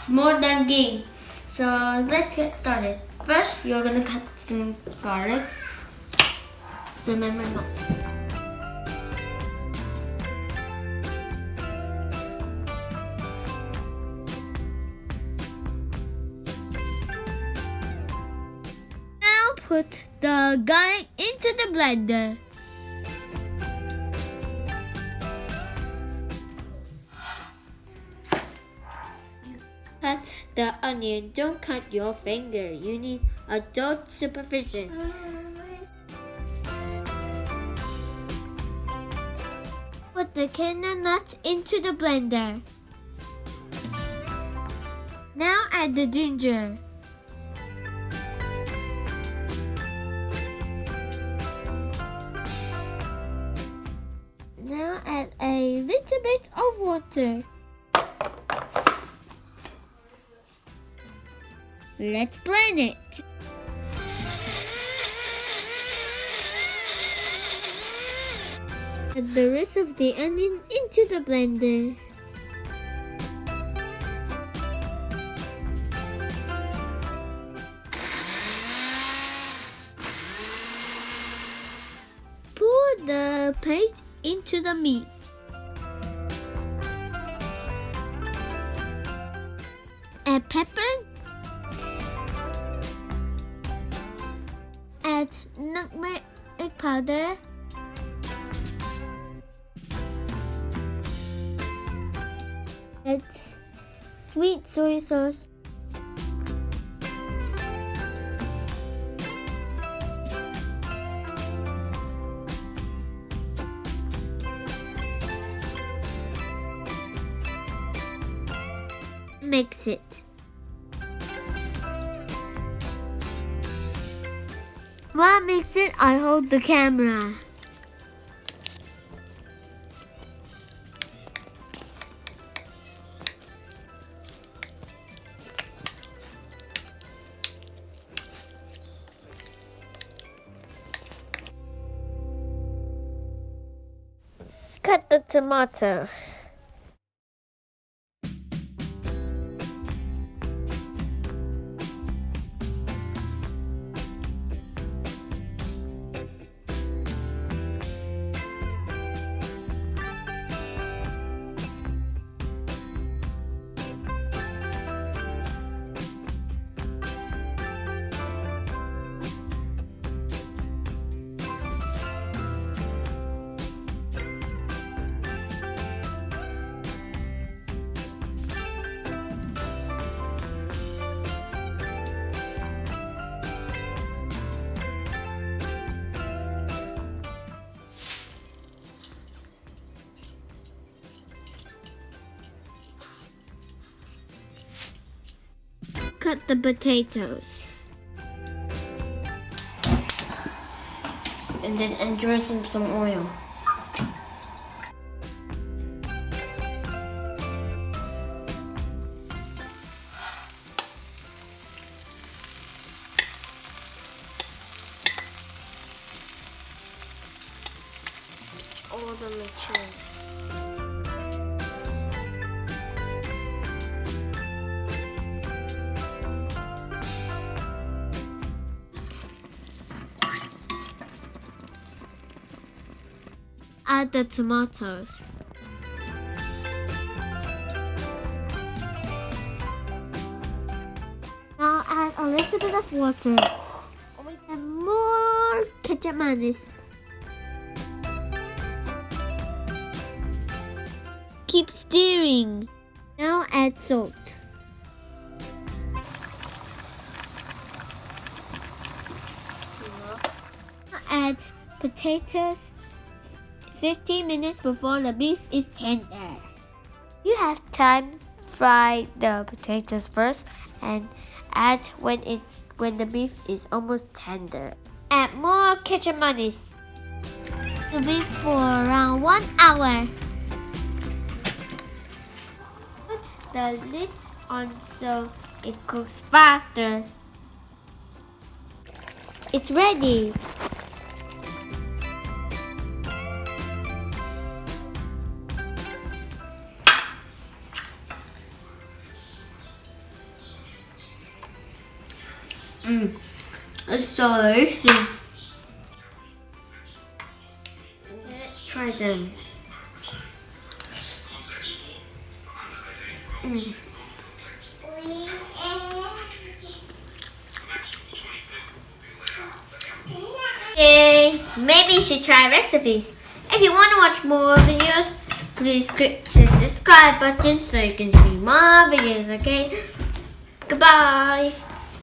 Semur Daging. So let's get started. First, you're gonna cut some garlic. Remember not to. Now put the garlic into the blender. Cut the onion. Don't cut your finger. You need adult supervision. Put the candlenuts into the blender. Now add the ginger. Now add a little bit of water. Let's blend it. Add the rest of the onion into the blender. Pour the paste into the meat. Add pepper. Add nutmeg powder. Add sweet soy sauce. Mix it. While I mix it, I hold the camera. Cut the tomato. Cut the potatoes. And then dress in some oil. All the mixture. Add the tomatoes. Now add a little bit of water and more ketchup mayonnaise. Keep stirring. Now add salt. Add potatoes 15 minutes before the beef is tender. You have time fry the potatoes first and add when the beef is almost tender. Add more ketchup mayonnaise. The beef for around 1 hour. Put the lids on so it cooks faster. It's ready. It's so tasty. Let's try them. Yay! Maybe you should try recipes. If you want to watch more videos, please click the subscribe button so you can see more videos, okay? Goodbye!